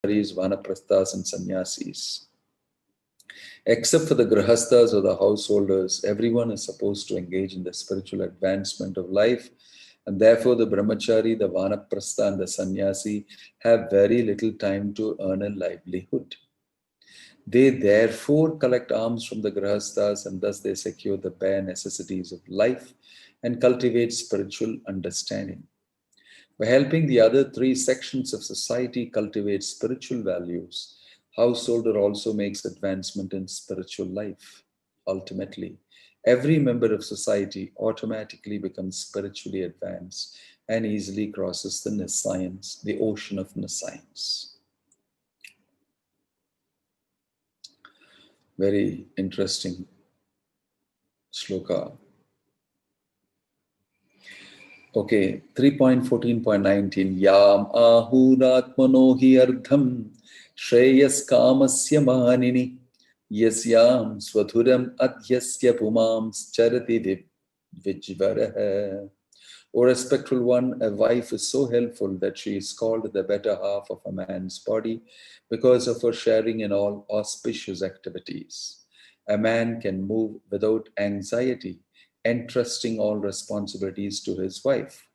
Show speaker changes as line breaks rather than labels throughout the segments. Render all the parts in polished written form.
vanaprasthas and sannyasis. Except for the grihastas or the householders, everyone is supposed to engage in the spiritual advancement of life, and therefore the brahmachari, the vanaprastha and the sannyasi have very little time to earn a livelihood. They therefore collect alms from the grihastas, and thus they secure the bare necessities of life and cultivate spiritual understanding. By helping the other three sections of society cultivate spiritual values, householder also makes advancement in spiritual life. Ultimately, every member of society automatically becomes spiritually advanced and easily crosses the nescience, the ocean of nescience. Very interesting shloka. Okay, 3.14.19. Yam ahuratmano hi ardham shreyas kamasya manini yasyam swadhuram adhyasya pumams charati vijvaraha. O respectful one, a wife is so helpful that she is called the better half of a man's body because of her sharing in all auspicious activities. A man can move without anxiety, entrusting all responsibilities to his wife.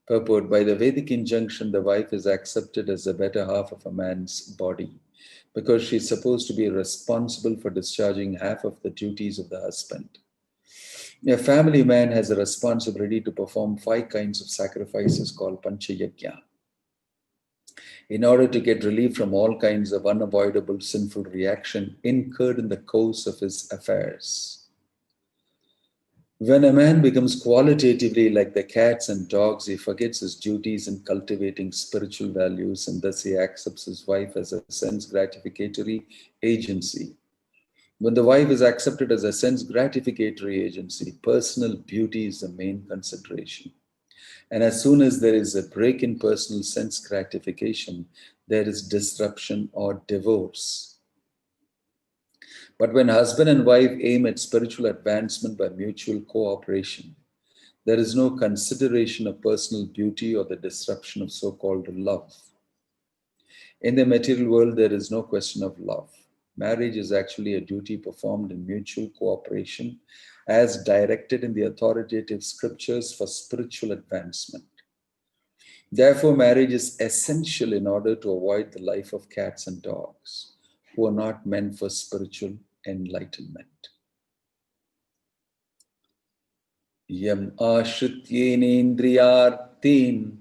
Purport: by the Vedic injunction, the wife is accepted as the better half of a man's body because she is supposed to be responsible for discharging half of the duties of the husband. A family man has a responsibility to perform 5 kinds of sacrifices called Panchayagya in order to get relief from all kinds of unavoidable sinful reaction incurred in the course of his affairs. When a man becomes qualitatively like the cats and dogs, he forgets his duties in cultivating spiritual values, and thus he accepts his wife as a sense gratificatory agency. When the wife is accepted as a sense gratificatory agency, personal beauty is the main consideration. And as soon as there is a break in personal sense gratification, there is disruption or divorce. But when husband and wife aim at spiritual advancement by mutual cooperation, there is no consideration of personal beauty or the disruption of so-called love. In the material world, there is no question of love. Marriage is actually a duty performed in mutual cooperation as directed in the authoritative scriptures for spiritual advancement. Therefore, marriage is essential in order to avoid the life of cats and dogs who are not meant for spiritual enlightenment. Yam ashrityenendriyartin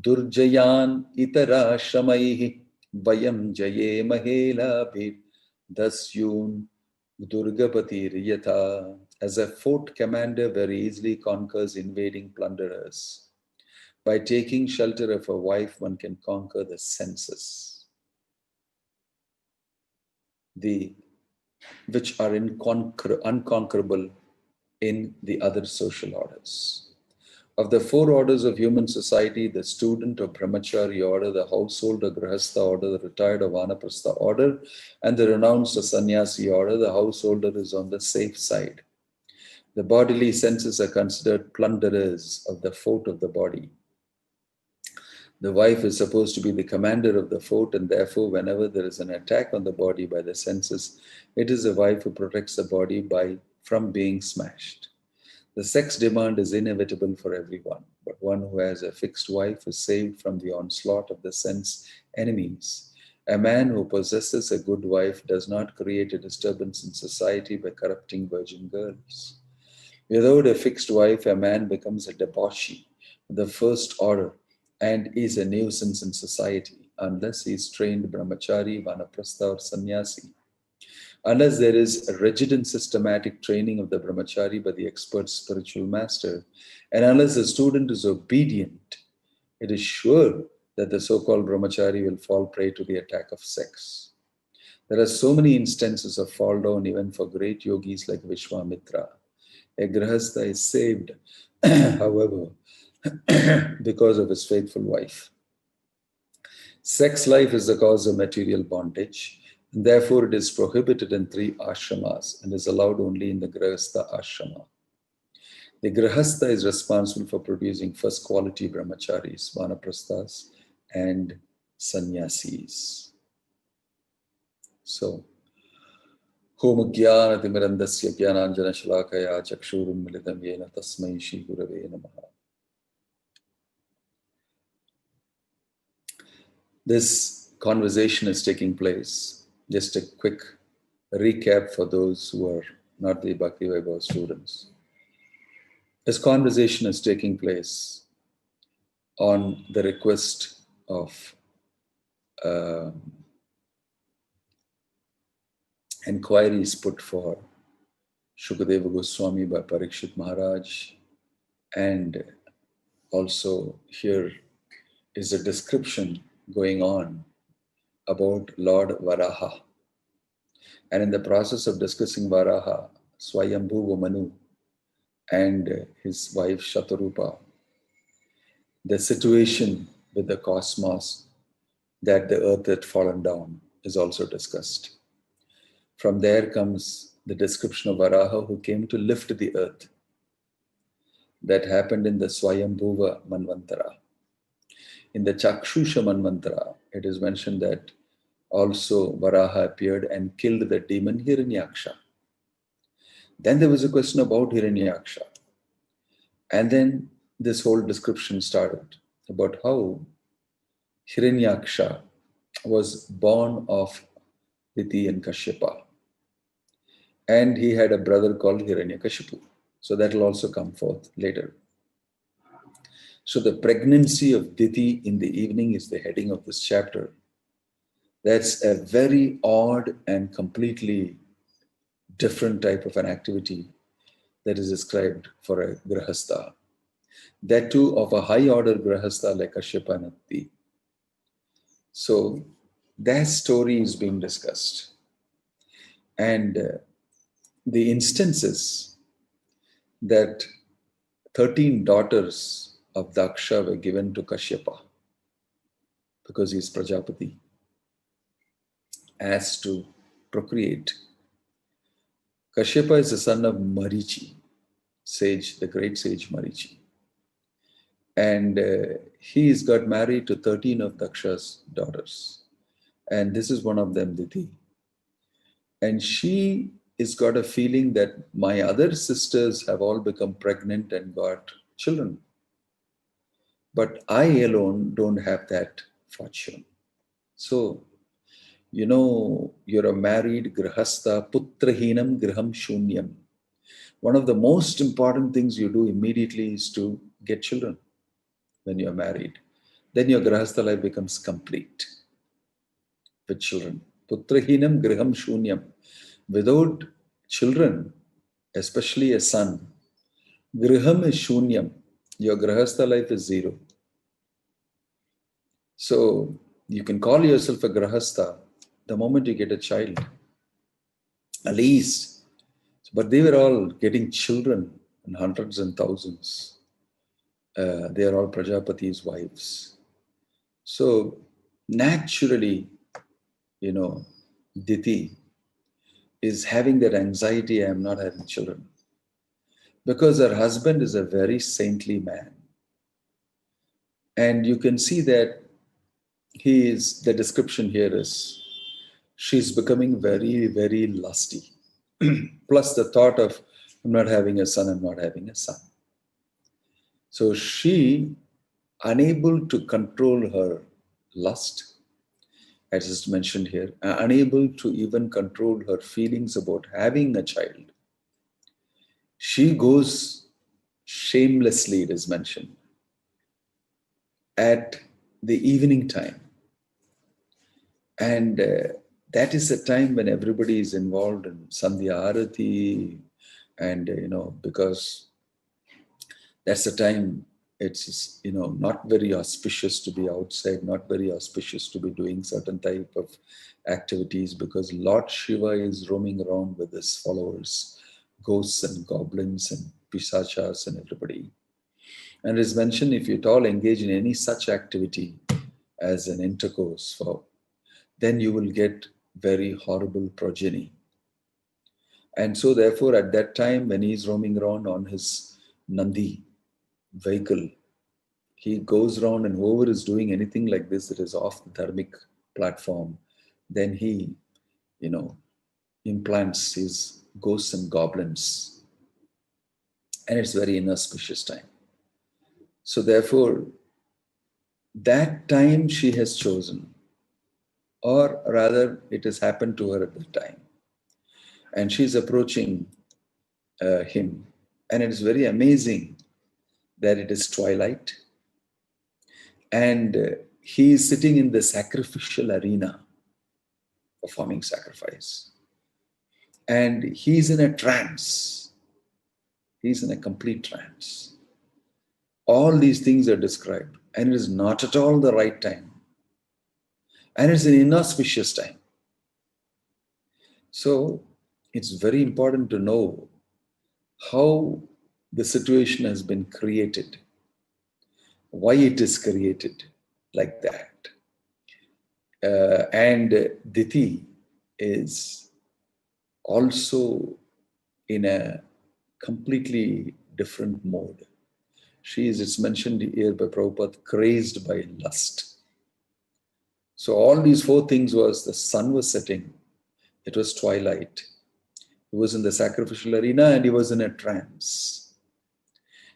durjayan itara shamayhi vayam jaye mahelabhir dasyun durgapati riyata. As a fort commander very easily conquers invading plunderers, by taking shelter of a wife one can conquer the senses, which are unconquerable in the other social orders. Of the 4 orders of human society, the student or brahmachari order, the household or grihastha order, the retired or vanaprastha order, and the renounced or sannyasi order, the householder is on the safe side. The bodily senses are considered plunderers of the fort of the body. The wife is supposed to be the commander of the fort, and therefore whenever there is an attack on the body by the senses, it is the wife who protects the body from being smashed. The sex demand is inevitable for everyone, but one who has a fixed wife is saved from the onslaught of the sense enemies. A man who possesses a good wife does not create a disturbance in society by corrupting virgin girls. Without a fixed wife, a man becomes a debauchee, the first order, and is a nuisance in society unless he is trained brahmachari, vanaprastha or sannyasi. Unless there is a rigid and systematic training of the brahmachari by the expert spiritual master, and unless the student is obedient, it is sure that the so-called brahmachari will fall prey to the attack of sex. There are so many instances of fall down even for great yogis like Vishwamitra. A grihastha is saved, however, because of his faithful wife. Sex life is the cause of material bondage, and therefore it is prohibited in 3 ashramas and is allowed only in the grihastha ashrama. The grihastha is responsible for producing first quality brahmacharis, vanaprasthas, and sannyasis. So, Om Jnana-timirandasya Jnananjana-shalakaya Chakshurum Militam Yena Tasmai Shri Gurave Namaha. This conversation is taking place. Just a quick recap for those who are not the Bhakti Vaibhava students. This conversation is taking place on the request of inquiries put for Shukadeva Goswami by Parikshit Maharaj, and also here is a description going on about Lord Varaha. And in the process of discussing Varaha, Swayambhuva Manu and his wife Shatarupa, the situation with the cosmos, that the earth had fallen down, is also discussed. From there comes the description of Varaha who came to lift the earth. That happened in the Swayambhuva Manvantara. In the Chakshusha Manvantara, it is mentioned that also Varaha appeared and killed the demon Hiranyaksha. Then there was a question about Hiranyaksha. And then this whole description started about how Hiranyaksha was born of Diti and Kashyapa. And he had a brother called Hiranyakashipu. So that will also come forth later. So the pregnancy of Diti in the evening is the heading of this chapter. That's a very odd and completely different type of an activity that is described for a Grihasta. That too of a high order Grihasta like Kashyapa and Diti. So that story is being discussed. And the instances that 13 daughters of Daksha were given to Kashyapa because he is Prajapati as to procreate. Kashyapa is the son of Marichi, sage, the great sage Marichi. And he's got married to 13 of Daksha's daughters. And this is one of them, Diti. And she has got a feeling that my other sisters have all become pregnant and got children. But I alone don't have that fortune. So, you're a married Grihasta, putrahinam griham shunyam. One of the most important things you do immediately is to get children when you're married. Then your Grihasta life becomes complete with children. Putrahinam griham shunyam. Without children, especially a son, griham is shunyam. Your Grihasta life is zero. So you can call yourself a Grihasta the moment you get a child, at least. But they were all getting children in hundreds and thousands. They are all Prajapati's wives. So naturally, Diti is having that anxiety, I am not having children. Because her husband is a very saintly man. And you can see that the description here is, she's becoming very, very lusty. Plus the thought of, I'm not having a son. So she, unable to control her lust, as is mentioned here, unable to even control her feelings about having a child, she goes shamelessly, it is mentioned, at the evening time. And that is the time when everybody is involved in Sandhya Arati, and because that's the time it's not very auspicious to be outside, not very auspicious to be doing certain type of activities, because Lord Shiva is roaming around with his followers, ghosts and goblins and pisachas and everybody. And it is mentioned, if you at all engage in any such activity as an intercourse, then you will get very horrible progeny. And so therefore at that time when he is roaming around on his Nandi vehicle, he goes around, and whoever is doing anything like this that is off the dharmic platform, then he, implants his ghosts and goblins. And it's very inauspicious time. So therefore, that time she has chosen, or rather it has happened to her at the time. And she's approaching him. And it is very amazing that it is twilight. And he is sitting in the sacrificial arena, performing sacrifice. And he's in a trance. He's in a complete trance. All these things are described. And it is not at all the right time. And it's an inauspicious time. So it's very important to know how the situation has been created, why it is created like that. And Diti is also in a completely different mode. She is, it's mentioned here by Prabhupada, crazed by lust. So all these four things was, the sun was setting, it was twilight, he was in the sacrificial arena, and he was in a trance.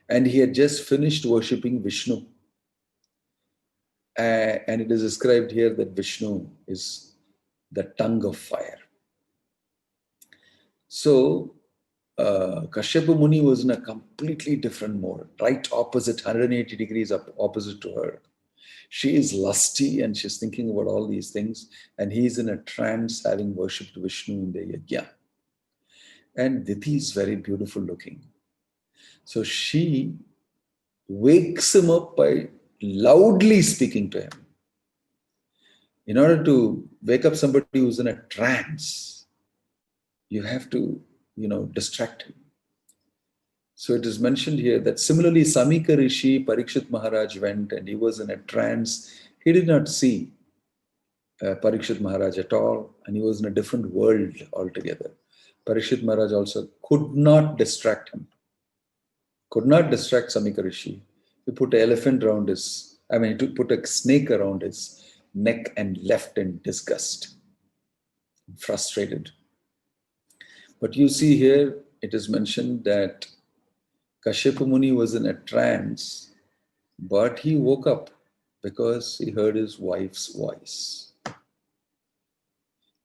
And he had just finished worshipping Vishnu. And it is described here that Vishnu is the tongue of fire. So Kashyapa Muni was in a completely different mode, right opposite, 180 degrees opposite to her. She is lusty and she's thinking about all these things, and he's in a trance having worshipped Vishnu in the yajna. And Diti is very beautiful looking. So she wakes him up by loudly speaking to him. In order to wake up somebody who's in a trance, you have to, distract him. So it is mentioned here that similarly, Samika Rishi, Parikshit Maharaj went and he was in a trance. He did not see Parikshit Maharaj at all, and he was in a different world altogether. Parikshit Maharaj also could not distract him, could not distract Samika Rishi. He put an elephant around he put a snake around his neck and left in disgust, frustrated. But you see here, it is mentioned that Kashyapa Muni was in a trance, but he woke up because he heard his wife's voice.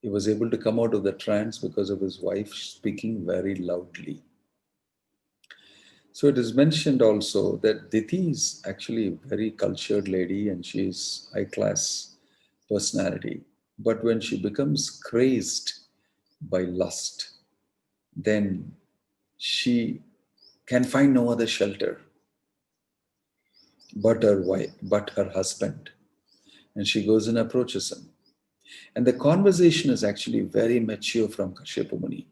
He was able to come out of the trance because of his wife speaking very loudly. So it is mentioned also that Diti is actually a very cultured lady and she is high-class personality. But when she becomes crazed by lust, then she can find no other shelter but her wife, but her husband. And she goes and approaches him. And the conversation is actually very mature from Kashyapa Muni.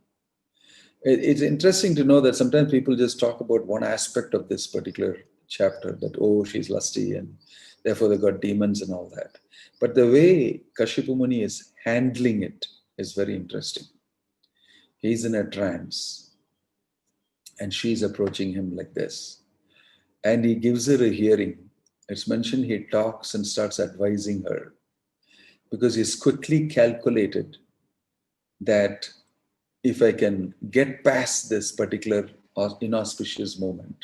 It's interesting to know that sometimes people just talk about one aspect of this particular chapter, that, oh, she's lusty and therefore they got demons and all that. But the way Kashyapa Muni is handling it is very interesting. He's in a trance and she's approaching him like this. And he gives her a hearing. It's mentioned he talks and starts advising her because he's quickly calculated that if I can get past this particular inauspicious moment,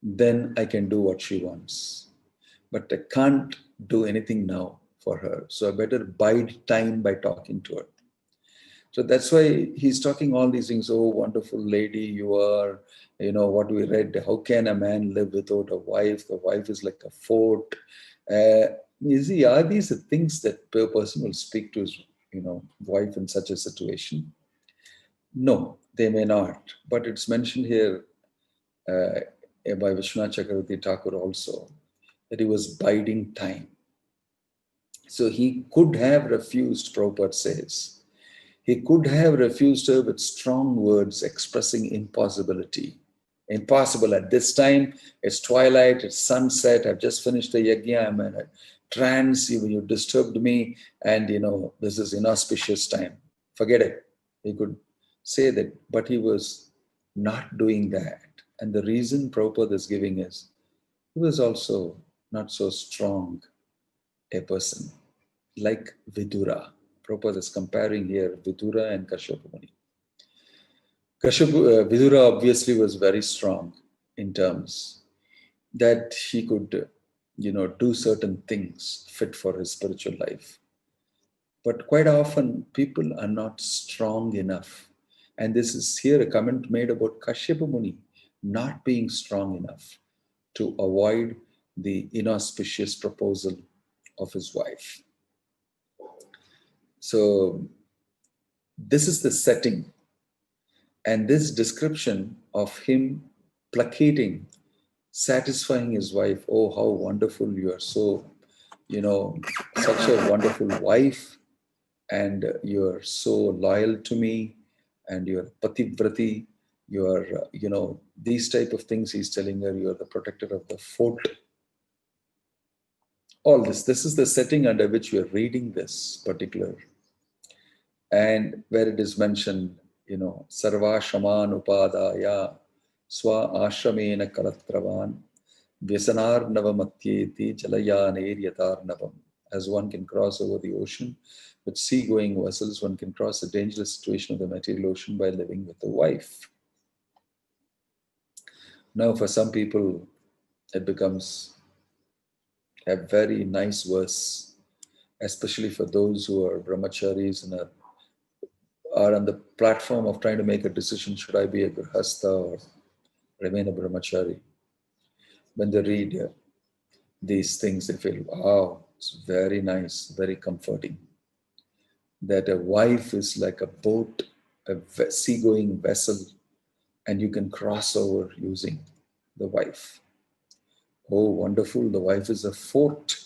then I can do what she wants. But I can't do anything now for her. So I better bide time by talking to her. So that's why he's talking all these things. Oh, wonderful lady you are. What we read, how can a man live without a wife? The wife is like a fort. You see, are these the things that a person will speak to his wife in such a situation? No, they may not. But it's mentioned here by Vishwanath Chakravarti Thakur also that he was biding time. So he could have refused, Prabhupada says. He could have refused her with strong words expressing impossibility. Impossible at this time. It's twilight, it's sunset, I've just finished the yajna, I'm in a trance, you disturbed me, and this is inauspicious time. Forget it. He could say that, but he was not doing that. And the reason Prabhupada is giving is, He was also not so strong a person, like Vidura. Prabhupada is comparing here Vidura and Kashyapa Muni. Vidura obviously was very strong in terms that he could, do certain things fit for his spiritual life. But quite often, people are not strong enough. And this is here a comment made about Kashyapa Muni not being strong enough to avoid the inauspicious proposal of his wife. So, this is the setting. And this description of him placating, satisfying his wife, oh, how wonderful you are, so, such a wonderful wife, and you're so loyal to me, and you're pativrati, you're, these type of things he's telling her, you're the protector of the fort. All this is the setting under which we are reading this particular, and where it is mentioned, sarva shaman upadaya swa ashramena karatravan vyasanar navamatyeti jalayaner yatarnavam. As one can cross over the ocean with sea-going vessels, one can cross the dangerous situation of the material ocean by living with a wife. Now, for some people, it becomes a very nice verse, especially for those who are brahmacharis and are on the platform of trying to make a decision, should I be a grihasta or remain a brahmachari? When they read these things, they feel, wow, it's very nice, very comforting. That a wife is like a boat, a sea-going vessel, and you can cross over using the wife. Oh, wonderful, the wife is a fort,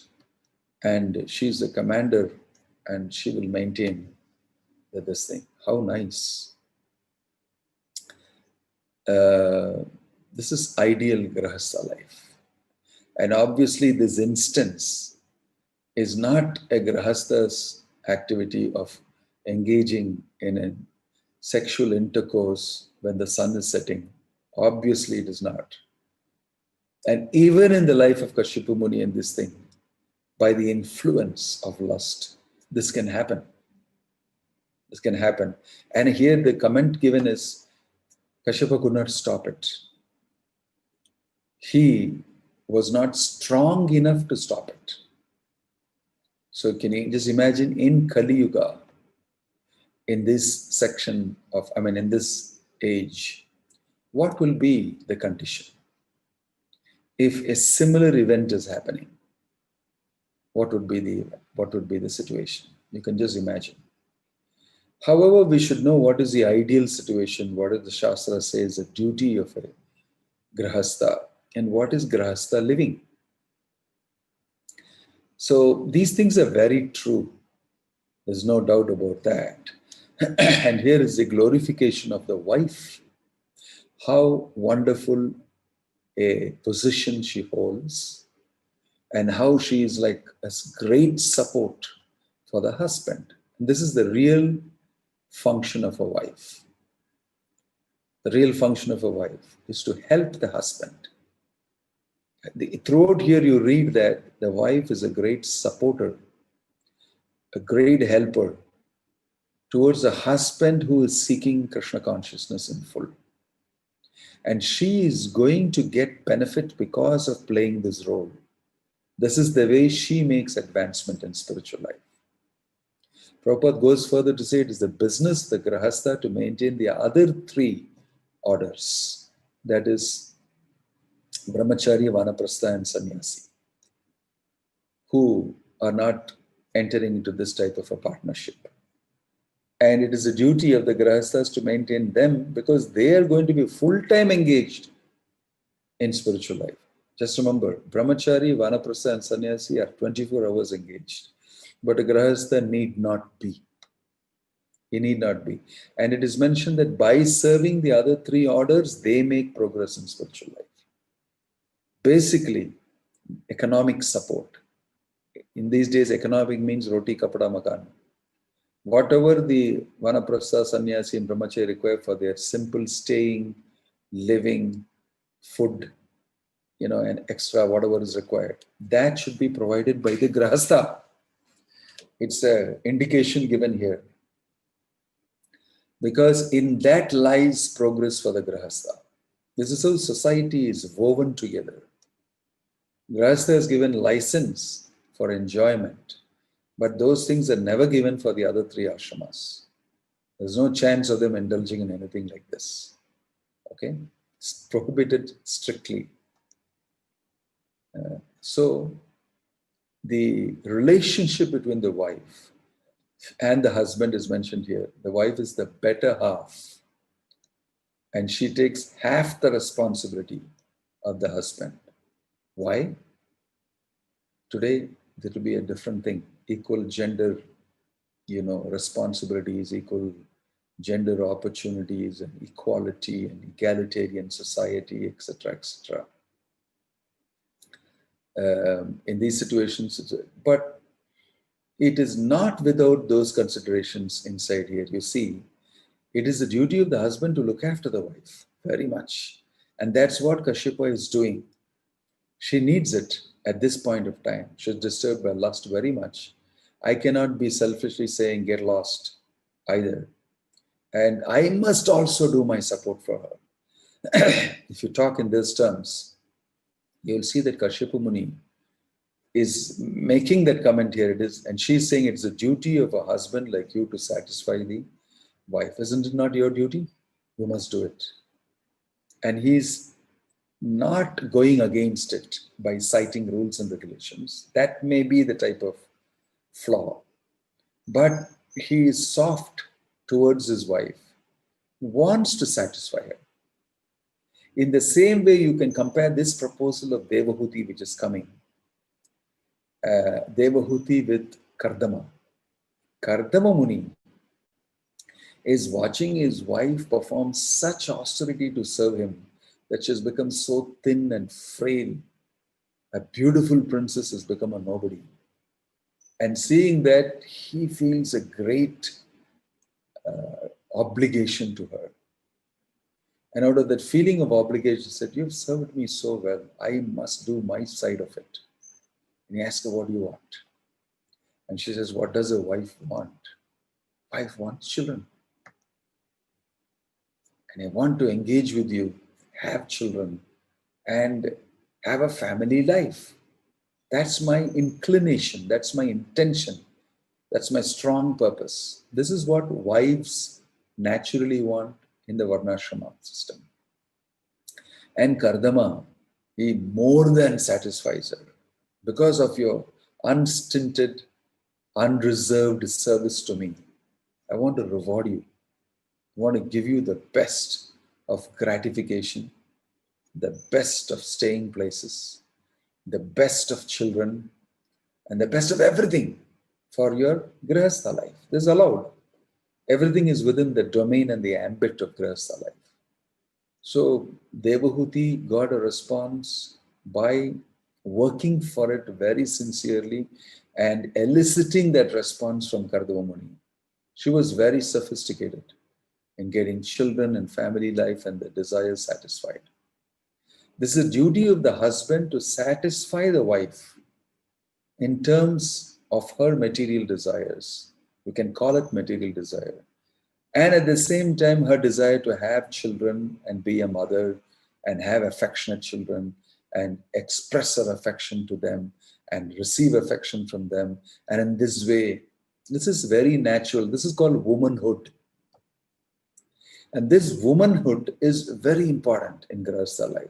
and she's the commander, and she will maintain this thing. How nice. This is ideal Grihasta life. And obviously this instance is not a Grihasta's activity of engaging in a sexual intercourse when the sun is setting. Obviously it is not. And even in the life of Kashyapa Muni and this thing, by the influence of lust, this can happen. This can happen. And here the comment given is, Kashyapa could not stop it. He was not strong enough to stop it. So can you just imagine in Kali Yuga, in this section of, in this age, what will be the condition? If a similar event is happening, what would be the situation? You can just imagine. However, we should know what is the ideal situation, what does the Shastra says, the duty of a Grihasta, and what is Grihasta living. So these things are very true. There's no doubt about that. And here is the glorification of the wife. How wonderful a position she holds, and how she is like a great support for the husband. And this is the real function of a wife. The real function of a wife is to help the husband. Throughout here you read that the wife is a great supporter, a great helper towards a husband who is seeking Krishna consciousness in full. And she is going to get benefit because of playing this role. This is the way she makes advancement in spiritual life. Prabhupada goes further to say it is the business of the Grihasta to maintain the other three orders. That is Brahmacharya, Vanaprastha and Sannyasi, who are not entering into this type of a partnership. And it is the duty of the Grihastas to maintain them because they are going to be full-time engaged in spiritual life. Just remember, Brahmachari, Vanaprastha and Sannyasi are 24 hours engaged. But a Grihastha need not be. He need not be. And it is mentioned that by serving the other three orders, they make progress in spiritual life. Basically, economic support. In these days, economic means roti, kapada, makan. Whatever the Vanaprastha, Sannyasi and Brahmachari require for their simple staying, living, food, and extra whatever is required. That should be provided by the Grihasta. It's an indication given here. Because in that lies progress for the Grihasta. This is how society is woven together. Grihasta is given license for enjoyment, but those things are never given for the other three ashramas. There's no chance of them indulging in anything like this. Okay? It's prohibited strictly. So, the relationship between the wife and the husband is mentioned here. The wife is the better half, and she takes half the responsibility of the husband. Why? Today, there will be a different thing. Equal gender, responsibilities, equal gender opportunities, and equality and egalitarian society, etc., etc. In these situations, but it is not without those considerations inside here. You see, it is the duty of the husband to look after the wife very much. And that's what Kashyapa is doing. She needs it at this point of time. She's disturbed by lust very much. I cannot be selfishly saying, get lost either. And I must also do my support for her. If you talk in these terms, you'll see that Kashyapa Muni is making that comment here. It is, and she's saying it's the duty of a husband like you to satisfy the wife. Isn't it not your duty? You must do it. And he's not going against it by citing rules and regulations. That may be the type of flaw. But he is soft towards his wife. He wants to satisfy her. In the same way, you can compare this proposal of Devahuti, which is coming. Devahuti with Kardama. Kardama Muni is watching his wife perform such austerity to serve him that she has become so thin and frail. A beautiful princess has become a nobody. And seeing that, he feels a great obligation to her. And out of that feeling of obligation, he said, you've served me so well. I must do my side of it. And he asked her, what do you want? And she says, what does a wife want? Wife wants children. And I want to engage with you, have children, and have a family life. That's my inclination. That's my intention. That's my strong purpose. This is what wives naturally want in the Varnashrama system. And Kardama, he more than satisfies her. Because of your unstinted, unreserved service to me, I want to reward you. I want to give you the best of gratification, the best of staying places, the best of children, and the best of everything for your Grihastha life. This is allowed. Everything is within the domain and the ambit of Grihastha life. So Devahuti got a response by working for it very sincerely and eliciting that response from Kardama Muni. She was very sophisticated in getting children and family life and the desires satisfied. This is the duty of the husband to satisfy the wife in terms of her material desires. You can call it material desire. And at the same time, her desire to have children and be a mother and have affectionate children and express her affection to them and receive affection from them. And in this way, this is very natural. This is called womanhood. And this womanhood is very important in Grihastha life.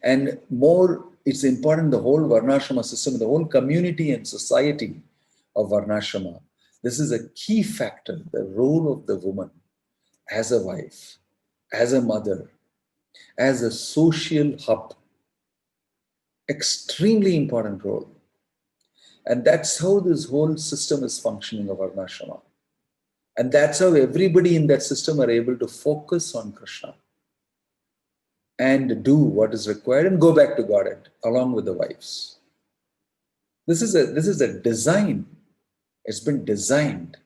And more, it's important the whole Varnashrama system, the whole community and society of Varnashrama. This is a key factor, the role of the woman as a wife, as a mother, as a social hub. Extremely important role. And that's how this whole system is functioning of Varnashrama. And that's how everybody in that system are able to focus on Krishna and do what is required and go back to Godhead along with the wives. This is a design. It's been designed.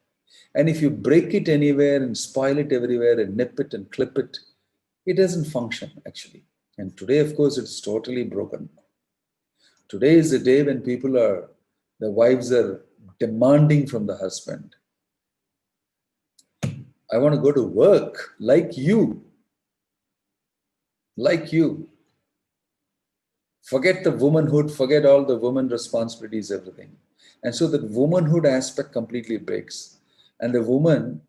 And if you break it anywhere and spoil it everywhere and nip it and clip it, it doesn't function actually. And today, of course, it's totally broken. Today is the day when the wives are demanding from the husband, I want to go to work like you. Like you. Forget the womanhood, forget all the woman responsibilities, everything. And so the womanhood aspect completely breaks. And the woman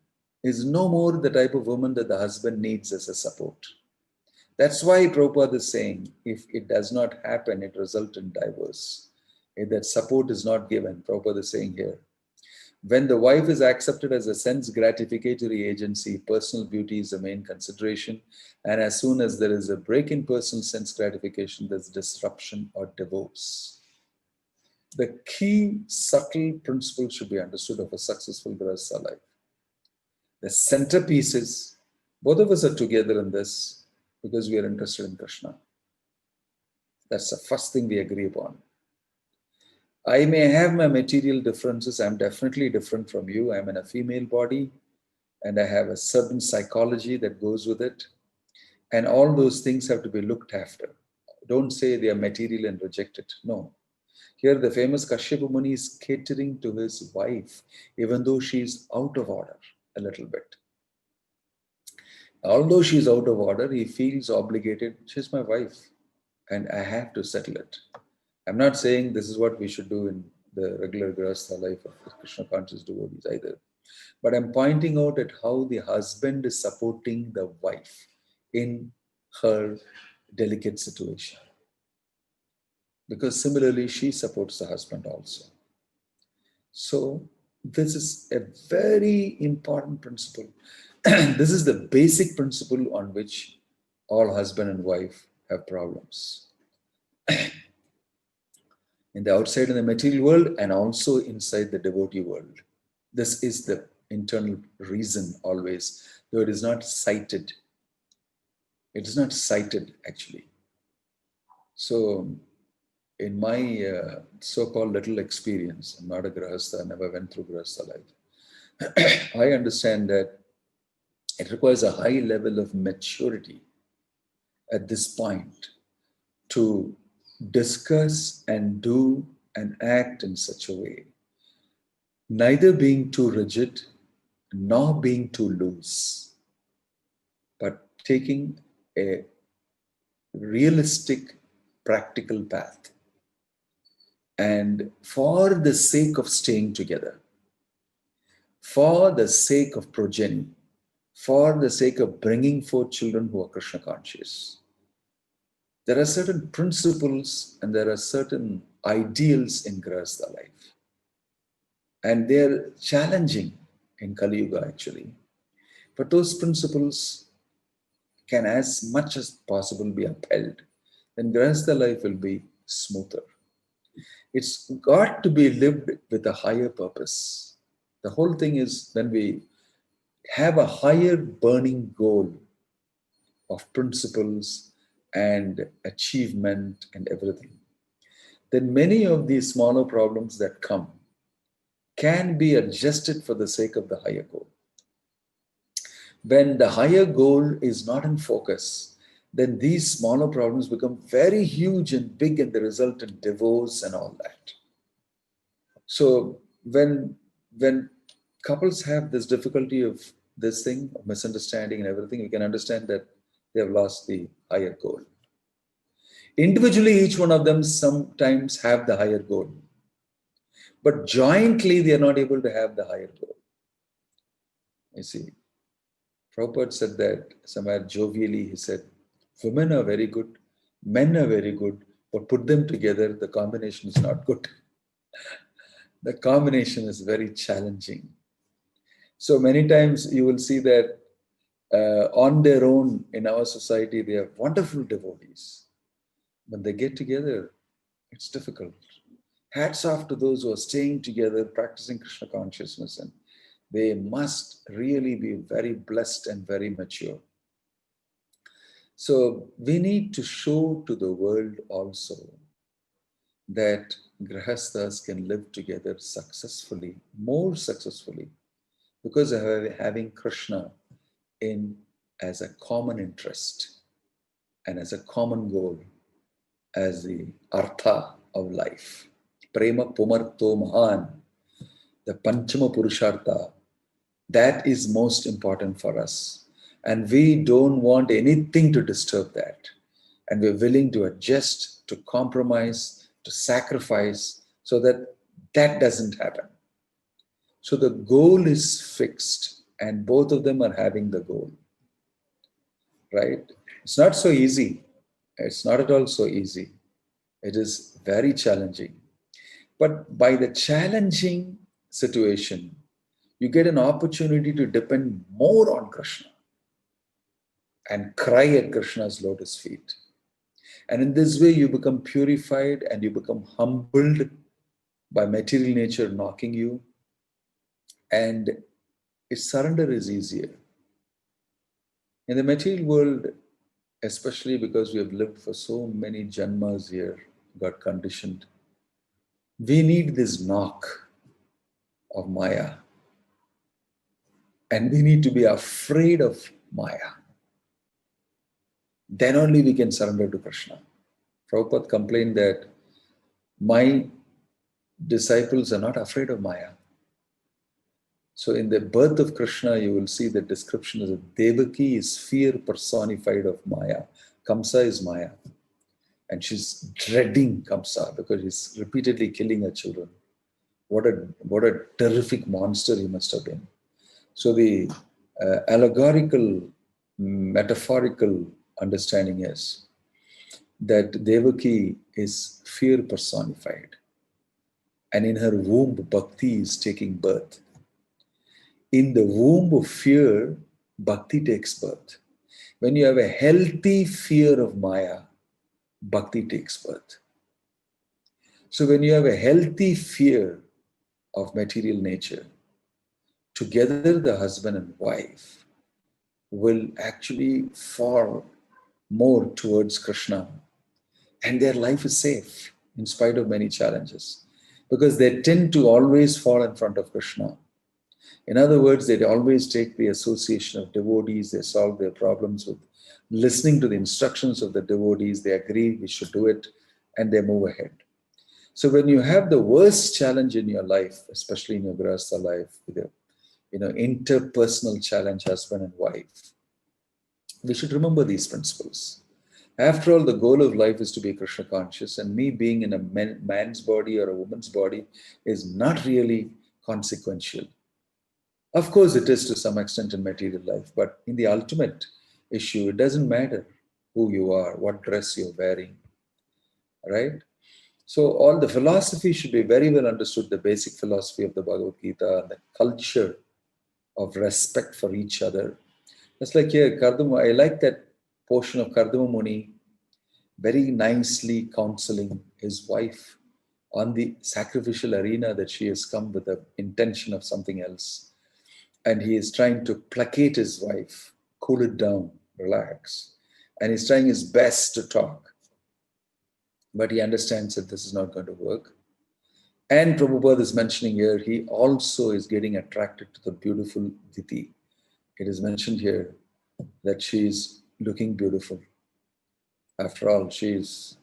is no more the type of woman that the husband needs as a support. That's why Prabhupada is saying, if it does not happen, it results in divorce. If that support is not given, Prabhupada is saying here, when the wife is accepted as a sense gratificatory agency, personal beauty is the main consideration. And as soon as there is a break in personal sense gratification, there's disruption or divorce. The key subtle principle should be understood of a successful Grihasta life. The centerpiece is, both of us are together in this because we are interested in Krishna. That's the first thing we agree upon. I may have my material differences. I'm definitely different from you. I'm in a female body and I have a certain psychology that goes with it. And all those things have to be looked after. Don't say they are material and reject it. No. Here the famous Kashyapa Muni is catering to his wife, even though she's out of order a little bit. Although she's out of order, he feels obligated. She's my wife and I have to settle it. I'm not saying this is what we should do in the regular Grihastha life of Krishna conscious devotees either. But I'm pointing out at how the husband is supporting the wife in her delicate situation. Because similarly, she supports the husband also. So this is a very important principle. This is the basic principle on which all husband and wife have problems. In the outside in the material world and also inside the devotee world. This is the internal reason always, though it is not cited. It is not cited actually. So in my so-called little experience, I'm not a Grihastha, I never went through Grihastha life. I understand that it requires a high level of maturity at this point to discuss and do and act in such a way, neither being too rigid nor being too loose, but taking a realistic, practical path. And for the sake of staying together, for the sake of progeny, for the sake of bringing forth children who are Krishna conscious, there are certain principles and there are certain ideals in Grihastha life. And they're challenging in Kali Yuga actually. But those principles can as much as possible be upheld. Then Grihastha life will be smoother. It's got to be lived with a higher purpose. The whole thing is when we have a higher burning goal of principles and achievement and everything, then many of these smaller problems that come can be adjusted for the sake of the higher goal. When the higher goal is not in focus, then these smaller problems become very huge and big and they result in divorce and all that. So when couples have this difficulty of this thing, of misunderstanding and everything, you can understand that they have lost the higher goal. Individually, each one of them sometimes have the higher goal. But jointly, they are not able to have the higher goal. You see, Prabhupada said that somewhere jovially, he said, women are very good, men are very good, but put them together, the combination is not good. The combination is very challenging. So many times you will see that on their own in our society, they are wonderful devotees. When they get together, it's difficult. Hats off to those who are staying together, practicing Krishna consciousness, and they must really be very blessed and very mature. So we need to show to the world also that Grihasthas can live together successfully, more successfully, because of having Krishna in as a common interest. and as a common goal, as the artha of life. Prema pumarto mahan, the panchama purushartha, that is most important for us. And we don't want anything to disturb that. And we're willing to adjust, to compromise, to sacrifice so that that doesn't happen. So the goal is fixed and both of them are having the goal, right? It's not so easy. It's not at all so easy. It is very challenging. But by the challenging situation, you get an opportunity to depend more on Krishna and cry at Krishna's lotus feet. And in this way, you become purified and you become humbled by material nature knocking you. And its surrender is easier. In the material world, especially because we have lived for so many janmas here, got conditioned, we need this knock of Maya. And we need to be afraid of Maya. Then only we can surrender to Krishna. Prabhupada complained that my disciples are not afraid of Maya. So in the birth of Krishna, you will see the description as a Devaki is fear personified of Maya. Kamsa is Maya. And she's dreading Kamsa because he's repeatedly killing her children. What a terrific monster he must have been. So the allegorical, metaphorical understanding is that Devaki is fear personified. And in her womb, Bhakti is taking birth. In the womb of fear, Bhakti takes birth. When you have a healthy fear of Maya, Bhakti takes birth. So when you have a healthy fear of material nature, together the husband and wife will actually fall more towards Krishna. And their life is safe in spite of many challenges. Because they tend to always fall in front of Krishna. In other words, they always take the association of devotees, they solve their problems with listening to the instructions of the devotees, they agree we should do it, and they move ahead. So when you have the worst challenge in your life, especially in your Grihasta life, with a interpersonal challenge, husband and wife, we should remember these principles. After all, the goal of life is to be Krishna conscious, and me being in a man's body or a woman's body is not really consequential. Of course, it is to some extent in material life, but in the ultimate issue, it doesn't matter who you are, what dress you're wearing, right? So all the philosophy should be very well understood, the basic philosophy of the Bhagavad Gita, the culture of respect for each other. Just like here, Kardama, I like that portion of Kardama Muni, very nicely counseling his wife on the sacrificial arena that she has come with the intention of something else. And he is trying to placate his wife, cool it down, relax. And he's trying his best to talk. But he understands that this is not going to work. And Prabhupada is mentioning here, he also is getting attracted to the beautiful Diti. It is mentioned here that she is looking beautiful. After all, she is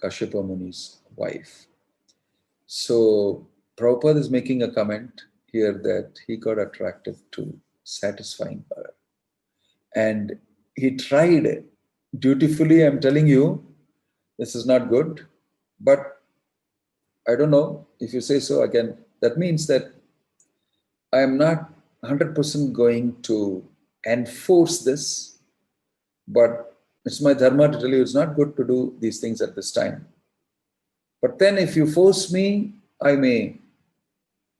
Kashyapa Muni's wife. So Prabhupada is making a comment here that he got attracted to satisfying her. And he tried dutifully, I'm telling you, this is not good, but I don't know if you say so again. That means that I am not 100% going to enforce this, but it's my dharma to tell you it's not good to do these things at this time. But then if you force me, I may,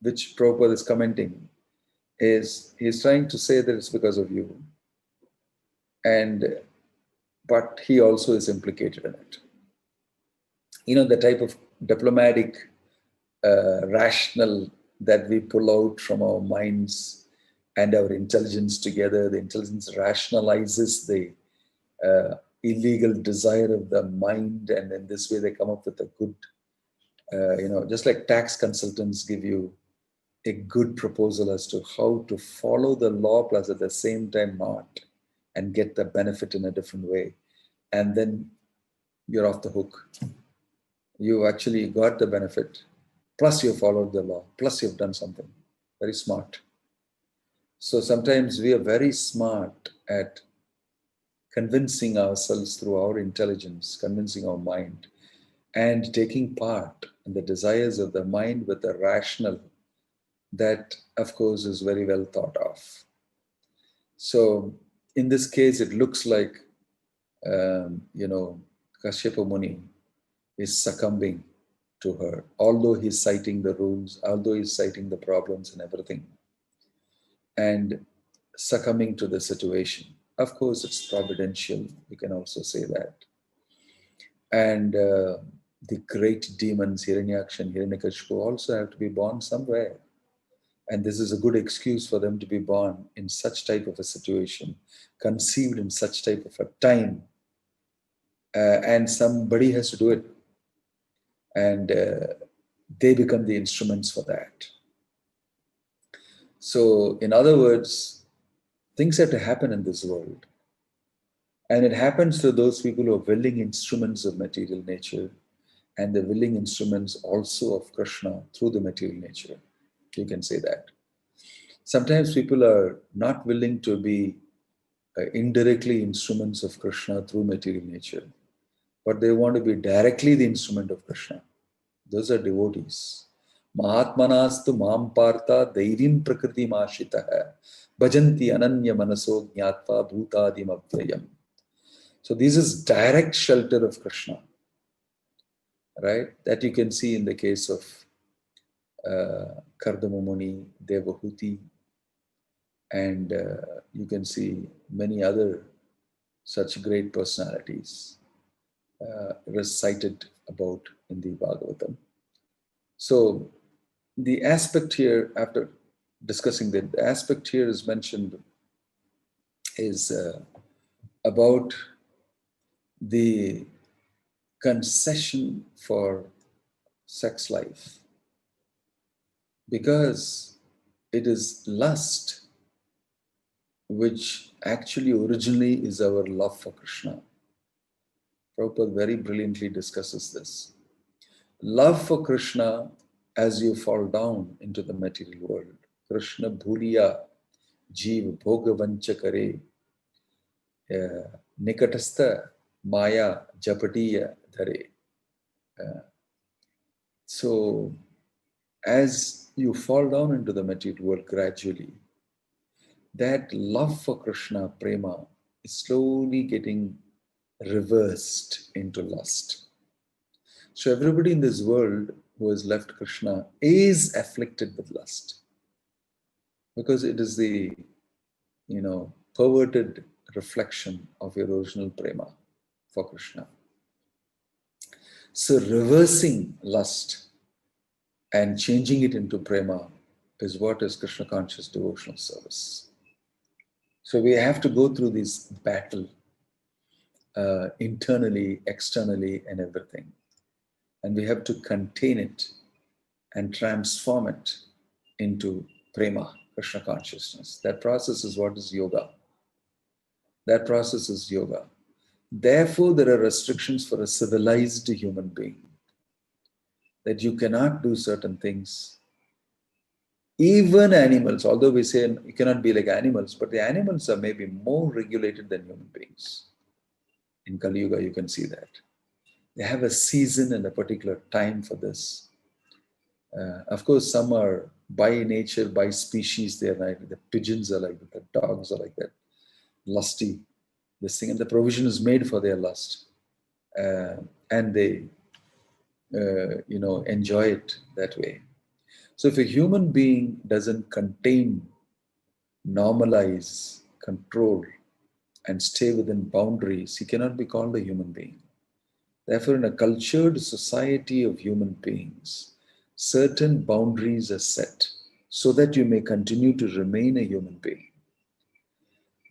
which Prabhupada is commenting, is he's trying to say that it's because of you. But he also is implicated in it. The type of diplomatic, rational that we pull out from our minds and our intelligence together. The intelligence rationalizes the illegal desire of the mind, and in this way they come up with a good, just like tax consultants give you a good proposal as to how to follow the law plus at the same time not, and get the benefit in a different way. and then you're off the hook. You actually got the benefit, plus you followed the law, plus you've done something. Very smart. So sometimes we are very smart at convincing ourselves through our intelligence, convincing our mind, and taking part in the desires of the mind with a rational that, of course, is very well thought of. So in this case, it looks like, Kashyapa Muni is succumbing to her, although he's citing the rules, although he's citing the problems and everything, and succumbing to the situation. Of course, it's providential. We can also say that. And the great demons, Hiranyaksha and Hiranyakashipu, also have to be born somewhere. And this is a good excuse for them to be born in such type of a situation, conceived in such type of a time. And somebody has to do it. And they become the instruments for that. So, in other words, things have to happen in this world. And it happens to those people who are willing instruments of material nature, and the willing instruments also of Krishna through the material nature. You can say that. Sometimes people are not willing to be indirectly instruments of Krishna through material nature, but they want to be directly the instrument of Krishna. Those are devotees. Mahatmanastu mam partha daivim prakriti mashitaha bhajanti ananya manaso jnatva bhutadim abhyayam. So this is direct shelter of Krishna, right? That you can see in the case of Kardama Muni, Devahuti, and you can see many other such great personalities recited about in the Bhagavatam. So the aspect here, after discussing that, the aspect here is mentioned is about the concession for sex life, because it is lust which actually originally is our love for Krishna. Prabhupada very brilliantly discusses this. Love for Krishna, as you fall down into the material world, Krishna bhuliya jeev bhogavancha kare nikatastha maya japatiya dhare. So as you fall down into the material world gradually, that love for Krishna, prema, is slowly getting reversed into lust. So everybody in this world who has left Krishna is afflicted with lust, because it is the, perverted reflection of your original prema for Krishna. So reversing lust and changing it into prema is what is Krishna conscious devotional service. So we have to go through this battle internally, externally, and everything. And we have to contain it and transform it into prema, Krishna consciousness. That process is what is yoga. That process is yoga. Therefore, there are restrictions for a civilized human being, that you cannot do certain things. Even animals, although we say you cannot be like animals, but the animals are maybe more regulated than human beings. In Kali Yuga, you can see that. They have a season and a particular time for this. Of course, some are by nature, by species, they are like, the pigeons are like that, the dogs are like that, lusty, this thing, and the provision is made for their lust. And they, enjoy it that way. So if a human being doesn't contain, normalize, control, and stay within boundaries, he cannot be called a human being. Therefore, in a cultured society of human beings, certain boundaries are set so that you may continue to remain a human being.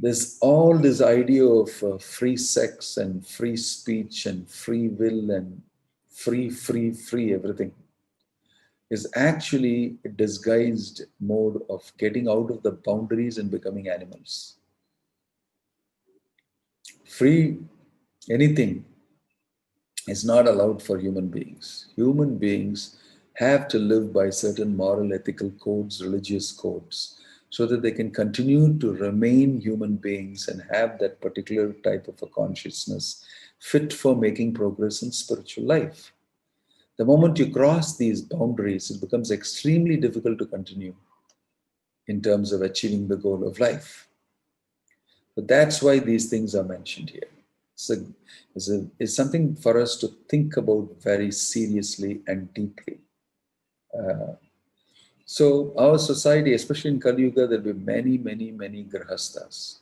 There's all this idea of free sex and free speech and free will and free everything is actually a disguised mode of getting out of the boundaries and becoming animals. Free anything is not allowed for human beings. Human beings have to live by certain moral, ethical codes, religious codes, so that they can continue to remain human beings and have that particular type of a consciousness fit for making progress in spiritual life. The moment you cross these boundaries, it becomes extremely difficult to continue in terms of achieving the goal of life. But that's why these things are mentioned here. It's something for us to think about very seriously and deeply. So our society, especially in Kali Yuga, there will be many, many, many Grihastas.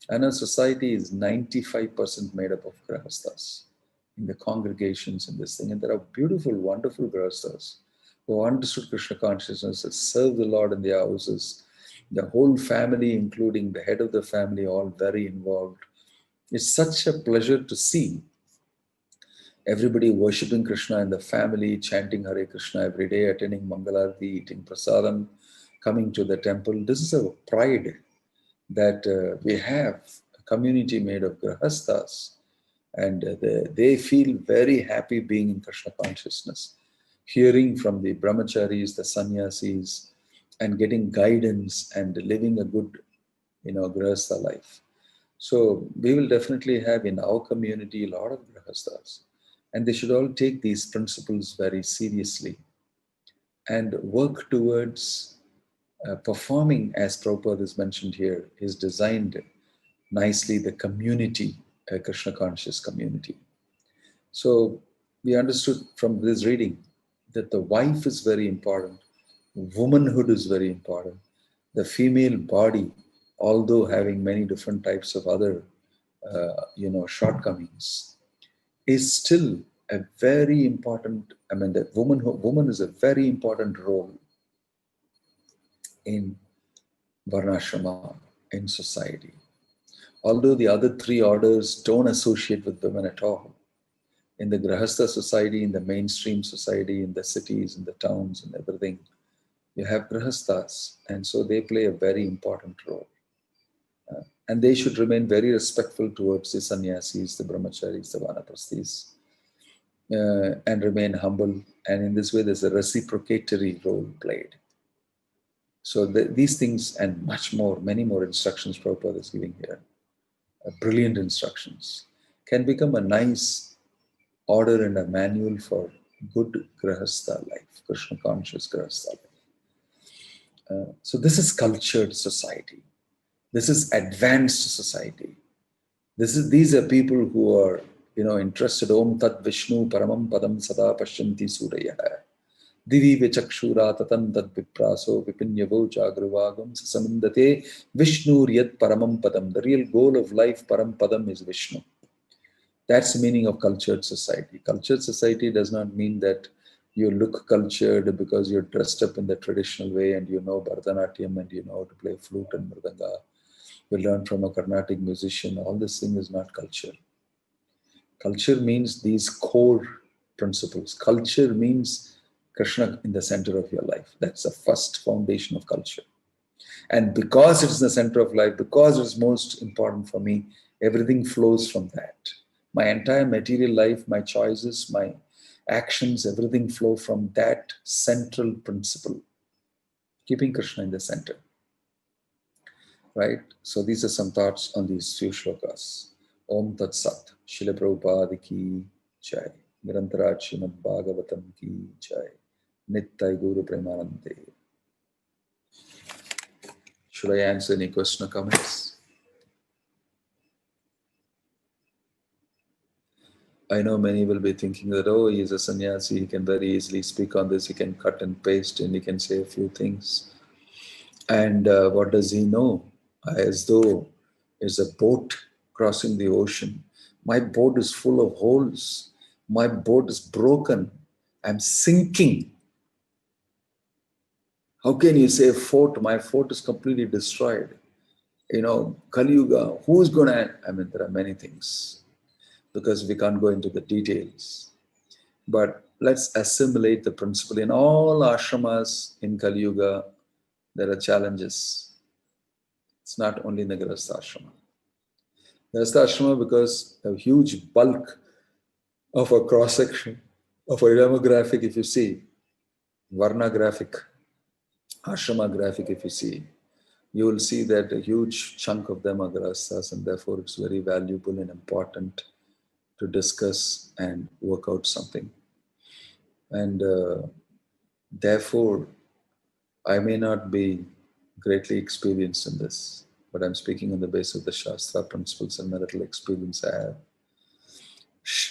And our society is 95% made up of Grihastas in the congregations in this thing. And there are beautiful, wonderful Grihastas who understood Krishna consciousness, that serve the Lord in their houses. The whole family, including the head of the family, all very involved. It's such a pleasure to see everybody worshipping Krishna in the family, chanting Hare Krishna every day, attending Mangalarti, eating prasadam, coming to the temple. This is a pride that we have a community made of Grihastas, and they feel very happy being in Krishna consciousness, hearing from the brahmacharis, the sannyasis, and getting guidance and living a good, Grihastha life. So we will definitely have in our community a lot of Grihastas, and they should all take these principles very seriously and work towards performing, as Prabhupada is mentioned here, is designed nicely the community, a Krishna conscious community. So we understood from this reading that the wife is very important, womanhood is very important, the female body, although having many different types of other, shortcomings, is still a very important. I mean, the woman is a very important role in Varnashrama, in society. Although the other three orders don't associate with women at all, in the Grihastha society, in the mainstream society, in the cities, in the towns, and everything, you have Grihasthas, and so they play a very important role. And they should remain very respectful towards the sannyasis, the brahmacharis, the vanaprasthis, and remain humble. And in this way, there's a reciprocatory role played. So these things and much more, many more instructions Prabhupada is giving here, brilliant instructions, can become a nice order and a manual for good Grihastha life, Krishna conscious Grihastha life. So this is cultured society. This is advanced society. These are people who are, interested. Om Tat Vishnu Paramam Padam Sada Pashyanti Suraya. Divi Vichakshura Tatan Tad Vipraso Vipinyavo Jagruvagam Sasamindate Vishnu Yat Paramam Padam. The real goal of life, Param Padam, is Vishnu. That's the meaning of cultured society. Cultured society does not mean that you look cultured because you're dressed up in the traditional way and you know Bharatanatyam and you know how to play flute and mridanga. You learn from a Carnatic musician. All this thing is not culture. Culture means these core principles. Culture means Krishna in the center of your life. That's the first foundation of culture. And because it's the center of life, because it's most important for me, everything flows from that. My entire material life, my choices, my actions, everything flow from that central principle, keeping Krishna in the center. Right? So these are some thoughts on these few shlokas. Om Tat Sat, Srila Prabhupada ki Jai, Nirantaraj Srimad Bhagavatam ki Jai, Nittai Guru Premanande. Should I answer any question or comments? I know many will be thinking that, oh, he is a sannyasi, he can very easily speak on this, he can cut and paste and he can say a few things. And what does he know? As though it's a boat crossing the ocean. My boat is full of holes. My boat is broken. I'm sinking. How can you say fort? My fort is completely destroyed. Kali Yuga, who's going to... I mean, there are many things because we can't go into the details. But let's assimilate the principle. In all ashramas in Kali Yuga, there are challenges. It's not only in the Grihastha ashrama. Grihasta ashrama because a huge bulk of a cross section of a demographic, if you see, Varna graphic, ashrama graphic, if you see, you will see that a huge chunk of them are grihasthas, and therefore it's very valuable and important to discuss and work out something. And therefore, I may not be greatly experienced in this, but I'm speaking on the basis of the Shastra principles and marital experience I have.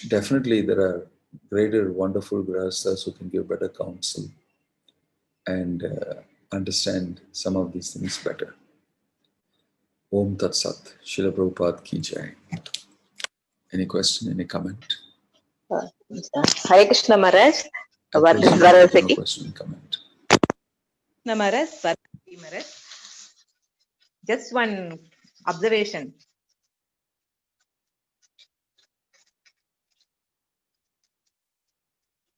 Definitely, there are greater, wonderful grihasthas who can give better counsel and understand some of these things better. Om Tat Sat, Srila Prabhupada Ki Jai. Any question, any comment?
Hare Krishna Maharaj. What is
no question, comment.
Maharaj, just one observation.